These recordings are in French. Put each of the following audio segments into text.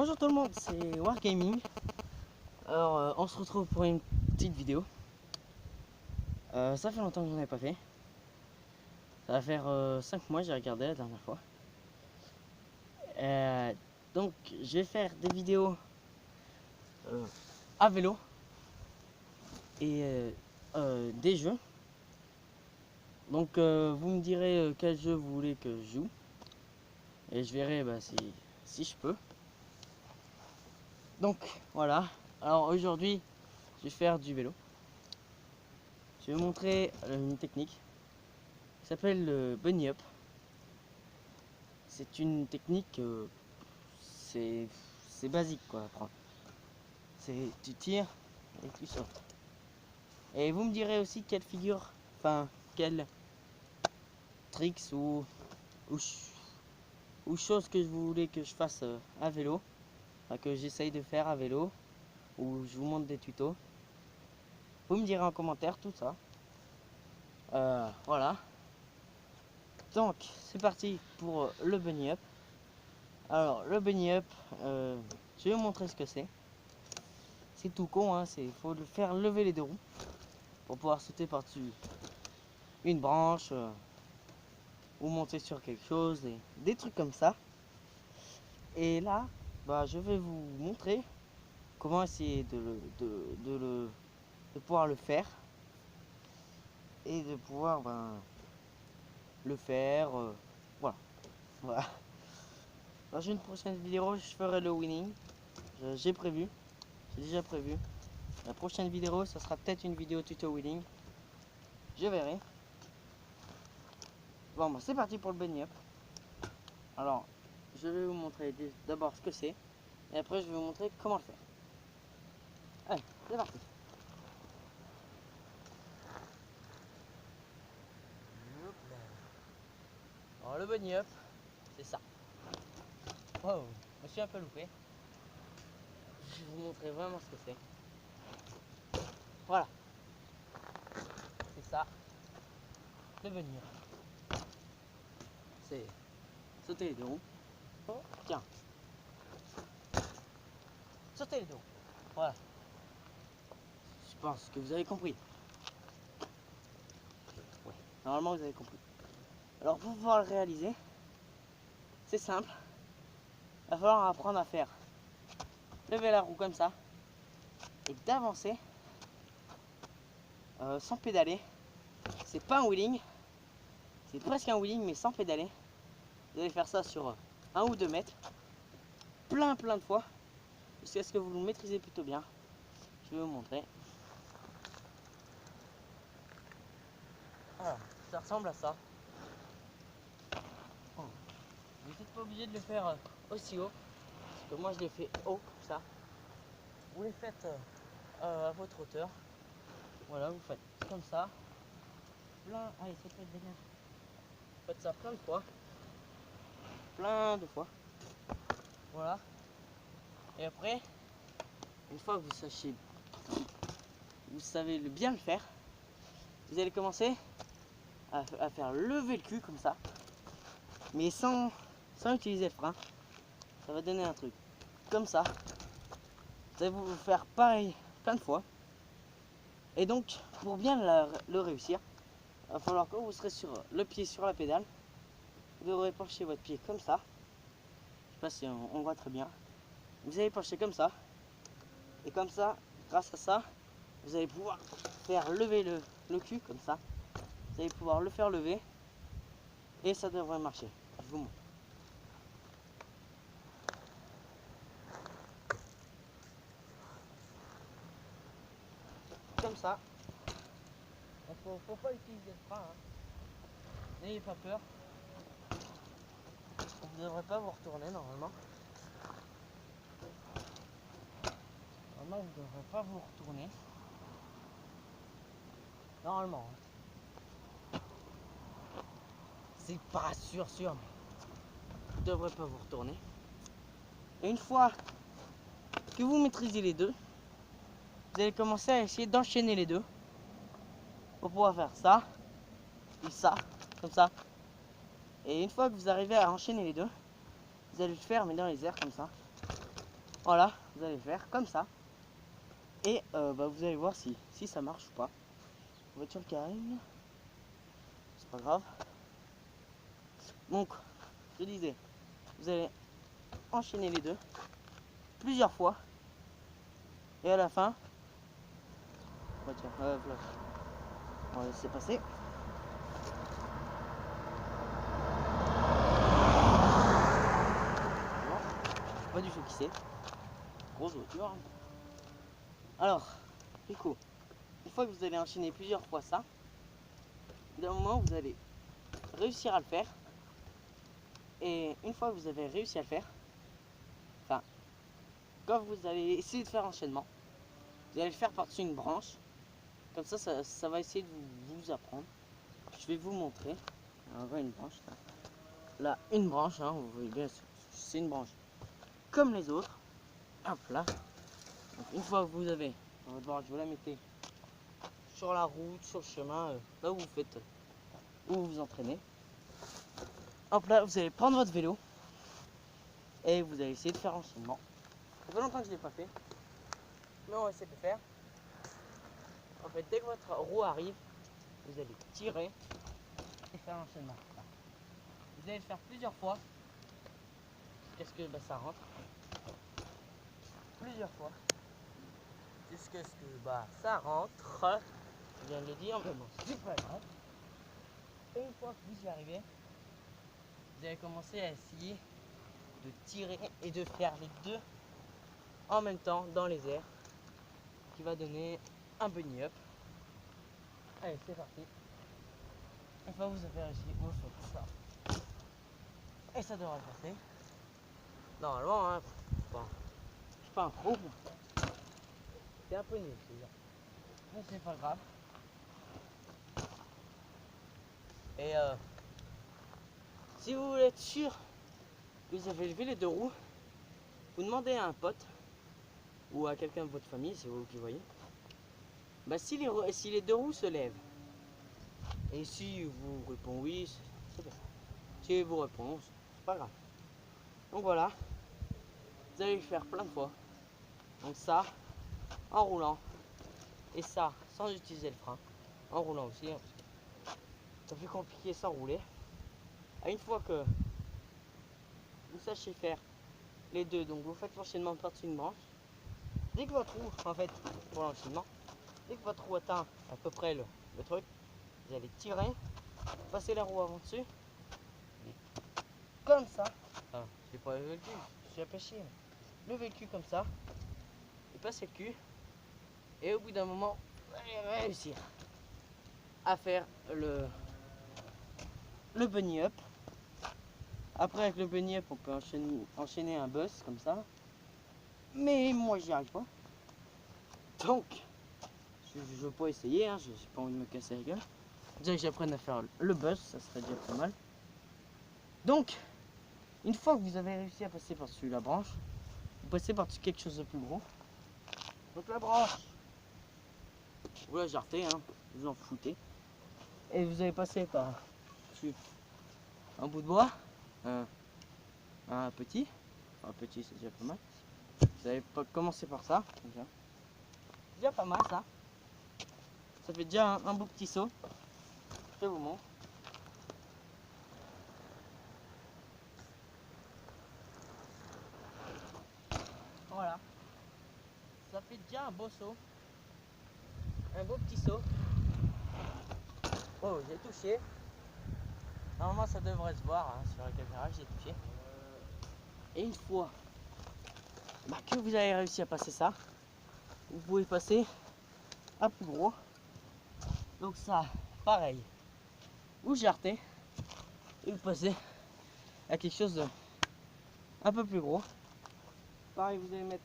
Bonjour tout le monde, c'est Wargaming. Alors on se retrouve pour une petite vidéo. Ça fait longtemps que j'en ai pas fait. Ça va faire 5 mois, j'ai regardé la dernière fois. Donc je vais faire des vidéos à vélo et des jeux. Donc vous me direz quel jeu vous voulez que je joue et je verrai si je peux. Donc voilà, alors aujourd'hui je vais faire du vélo. Je vais vous montrer une technique qui s'appelle le bunny up. C'est une technique, c'est basique quoi à apprendre. C'est tu tires et tu sautes. Et vous me direz aussi quelle figure, enfin quel tricks ou choses que vous voulez que je fasse à vélo, enfin, que j'essaye de faire à vélo, ou je vous montre des tutos. Vous me direz en commentaire tout ça. Voilà. Donc c'est parti pour le bunny up. Alors le bunny up, je vais vous montrer ce que c'est. C'est tout con, hein, il faut le faire lever les deux roues pour pouvoir sauter par-dessus une branche ou monter sur quelque chose, des trucs comme ça. Et là, je vais vous montrer comment essayer de pouvoir le faire et de pouvoir le faire. Voilà. Voilà. Dans une prochaine vidéo, je ferai le winning. J'ai déjà prévu. La prochaine vidéo, ça sera peut-être une vidéo tuto winning. Je verrai. Bon, c'est parti pour le bunny up. Alors, je vais vous montrer d'abord ce que c'est. Et après, je vais vous montrer comment le faire. Allez, c'est parti. Alors, le bunny up, c'est ça. Oh, je me suis un peu loupé. Je vais vous montrer vraiment ce que c'est. Voilà. C'est ça. Le bunny up. C'est sauter les deux roues. Oh, tiens. Sauter les deux roues. Voilà. Je pense que vous avez compris. Ouais, normalement vous avez compris. Alors pour pouvoir le réaliser, c'est simple. Il va falloir apprendre à faire lever la roue comme ça et d'avancer sans pédaler. C'est pas un wheeling, c'est presque un wheeling mais sans pédaler. Vous allez faire ça sur 1 ou 2 mètres, plein de fois, jusqu'à ce que vous le maîtrisez plutôt bien. Je vais vous montrer. Alors, ça ressemble à ça. Vous n'êtes pas obligé de le faire aussi haut, parce que moi je l'ai fait haut, comme ça. Vous les faites à votre hauteur. Voilà, vous faites comme ça. Allez, ça peut être bien. Vous faites ça plein de fois. Plein de fois. Voilà. Et après, une fois que vous savez bien le faire, vous allez commencer à faire lever le cul comme ça. Mais sans utiliser le frein. Ça va donner un truc comme ça. Vous allez vous faire pareil plein de fois. Et donc, pour bien le réussir, il va falloir que vous serez sur le pied sur la pédale. Vous devrez pencher votre pied comme ça. Je sais pas si on voit très bien. Vous allez pencher comme ça. Et comme ça, grâce à ça, vous allez pouvoir faire lever le cul comme ça. Vous allez pouvoir le faire lever. Et ça devrait marcher. Je vous montre. Comme ça. Faut pas utiliser le frein. N'ayez pas peur. Vous ne devrez pas vous retourner normalement. Normalement, vous ne devrez pas vous retourner. Normalement. C'est pas sûr, mais vous ne devrez pas vous retourner. Et une fois que vous maîtrisez les deux, vous allez commencer à essayer d'enchaîner les deux pour pouvoir faire ça et ça, comme ça. Et une fois que vous arrivez à enchaîner les deux, vous allez le faire mais dans les airs comme ça. Voilà, vous allez faire comme ça. Et vous allez voir si ça marche ou pas. Voiture qui arrive. C'est pas grave. Donc, je disais, vous allez enchaîner les deux plusieurs fois. Et à la fin, voilà. On va laisser passer. Pas du tout qui c'est. Grosse voiture. Alors, du coup, une fois que vous allez enchaîner plusieurs fois ça, d'un moment vous allez réussir à le faire. Et une fois que vous avez réussi à le faire, enfin, quand vous allez essayer de faire l'enchaînement, vous allez le faire par-dessus une branche. Comme ça va essayer de vous apprendre. Je vais vous montrer. On voit une branche. Là, une branche, hein, vous voyez bien, c'est une branche comme les autres. Hop là. Donc, une fois que vous avez dans votre branche, vous la mettez sur la route, sur le chemin, là où vous faites, où vous vous entraînez. Hop là, vous allez prendre votre vélo et vous allez essayer de faire l'enchaînement. Ça fait longtemps que je ne l'ai pas fait, mais on va essayer de le faire. En fait, dès que votre roue arrive, vous allez tirer et faire l'enchaînement. Vous allez le faire plusieurs fois jusqu'à ce que ça rentre. Plusieurs fois jusqu'à ce que ça rentre. Je viens de le dire, mais bon, c'est pas grave. Et une fois que vous y arrivez, vous allez commencer à essayer de tirer et de faire les deux en même temps dans les airs, qui va donner un bunny up. Allez, c'est parti. Une fois que vous avez réussi, vous faites ça. Et ça devrait passer. Normalement, hein, bon, je suis pas un pro. C'est un peu nul, mais c'est pas grave. Et si vous voulez être sûr que vous avez levé les deux roues, vous demandez à un pote ou à quelqu'un de votre famille, c'est vous qui voyez, si les deux roues se lèvent, et si vous répond oui, c'est bon. Si vous répond, c'est pas grave. Donc voilà, vous allez le faire plein de fois. Donc ça, en roulant, et ça, sans utiliser le frein, en roulant aussi, hein, c'est plus compliqué sans rouler. Une fois que vous sachez faire les deux, donc vous faites l'enchaînement par-dessus une branche. Dès que votre roue, en fait, pour l'enchaînement, dès que votre roue atteint à peu près le truc, vous allez tirer, passer la roue avant dessus, et comme ça. Enfin, je n'ai pas levé le cul, je suis attaché. Levez le cul comme ça, et passez le cul, et au bout d'un moment, vous allez réussir à faire le bunny up. Après, avec le bunny up, on peut enchaîner un bus comme ça. Mais moi, j'y arrive pas. Donc, je veux pas essayer, hein, j'ai pas envie de me casser la gueule. Déjà que j'apprenne à faire le bus, ça serait déjà pas mal. Donc, une fois que vous avez réussi à passer par-dessus la branche, vous passez par-dessus quelque chose de plus gros. Donc la branche, vous la jartez, hein, vous en foutez. Et vous allez passer par-dessus un bout de bois, un petit c'est déjà pas mal. Vous allez commencer par ça, déjà. C'est déjà pas mal ça. Ça fait déjà un beau petit saut. Je vous montre. Voilà. Ça fait déjà un beau saut. Un beau petit saut. Oh, j'ai touché. Normalement, ça devrait se voir hein, sur la caméra, j'ai touché. Et une fois que vous avez réussi à passer ça, vous pouvez passer à plus gros. Donc ça, pareil. Vous jartez et vous passez à quelque chose de un peu plus gros. Pareil, vous allez mettre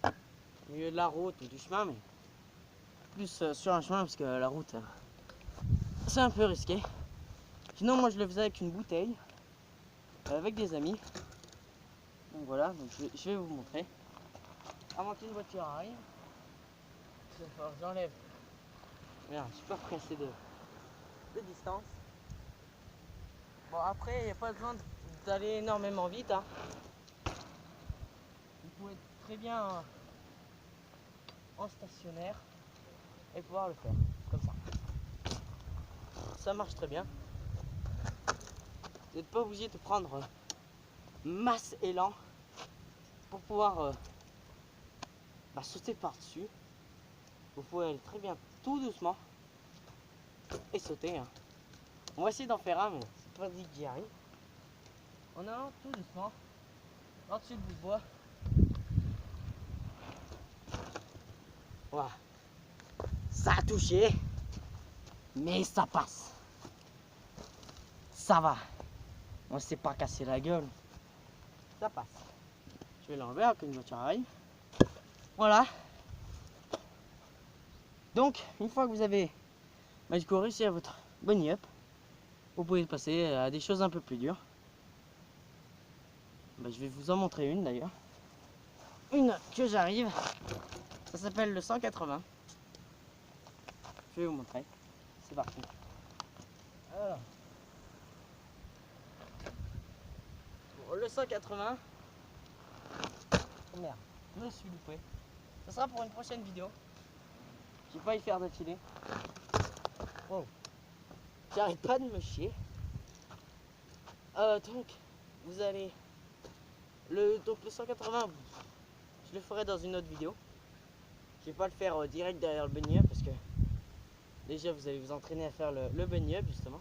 au milieu de la route ou du chemin, mais plus sur un chemin parce que la route, c'est un peu risqué. Sinon, moi je le faisais avec une bouteille, avec des amis. Donc voilà, donc je vais vous montrer. Avant qu'une voiture arrive, j'enlève. Merde, je suis pas pressé de distance. Bon, après, il n'y a pas besoin d'aller énormément vite. Hein. Vous pouvez très bien en stationnaire et pouvoir le faire comme ça. Ça marche très bien. Vous n'êtes pas obligé de prendre masse élan pour pouvoir sauter par-dessus. Vous pouvez aller très bien tout doucement et sauter. Hein. On va essayer d'en faire un, mais c'est pas dit que j'y arrive. En allant tout doucement, en-dessus du bois. Voilà. Ça a touché, mais ça passe. Ça va. On ne s'est pas cassé la gueule. Ça passe. Je vais l'enlever avant qu'une voiture arrive. Voilà. Donc, une fois que vous avez du coup réussi à votre bunny up, vous pouvez passer à des choses un peu plus dures. Je vais vous en montrer une d'ailleurs. Une que j'arrive. Ça s'appelle le 180. Je vais vous montrer. C'est parti. Alors. Bon, le 180. Oh merde, je me suis loupé. Ça sera pour une prochaine vidéo. Je vais pas y faire d'affilée. Wow. J'arrête pas de me chier. Donc, vous allez... le 180, je le ferai dans une autre vidéo. Je vais pas le faire direct derrière le bunny up parce que déjà vous allez vous entraîner à faire le bunny up justement.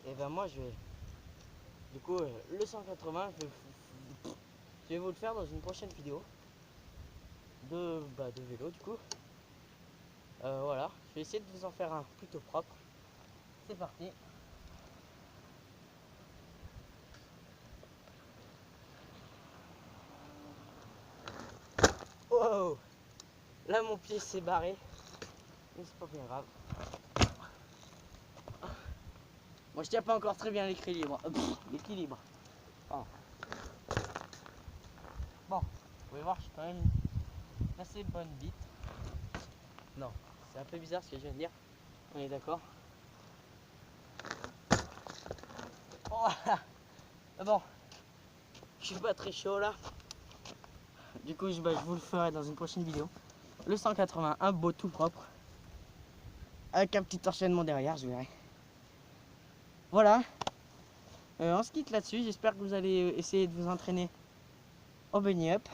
Et ben moi je vais... Du coup, le 180, je vais vous le faire dans une prochaine vidéo. De vélo du coup. Voilà, je vais essayer de vous en faire un plutôt propre. C'est parti. Wow. Là mon pied s'est barré. Mais c'est pas bien grave. Moi je tiens pas encore très bien l'équilibre. L'équilibre. Oh. Bon, vous pouvez voir, je suis quand même une assez bonne bite. Non, c'est un peu bizarre ce que je viens de dire. On est d'accord. Voilà. Bon, je suis pas très chaud là. Du coup, je vous le ferai dans une prochaine vidéo. Le 180, un beau tout propre. Avec un petit enchaînement derrière, je verrai. Voilà. On se quitte là-dessus. J'espère que vous allez essayer de vous entraîner au bunny up.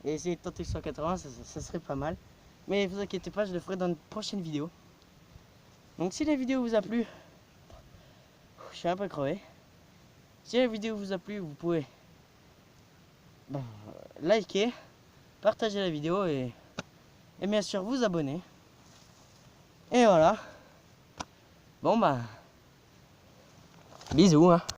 Et essayer de tenter le 180, ça serait pas mal. Mais ne vous inquiétez pas, je le ferai dans une prochaine vidéo. Donc si la vidéo vous a plu, je suis un peu crevé. Si la vidéo vous a plu, vous pouvez liker, partager la vidéo et bien sûr vous abonner. Et voilà. Bon bisous hein.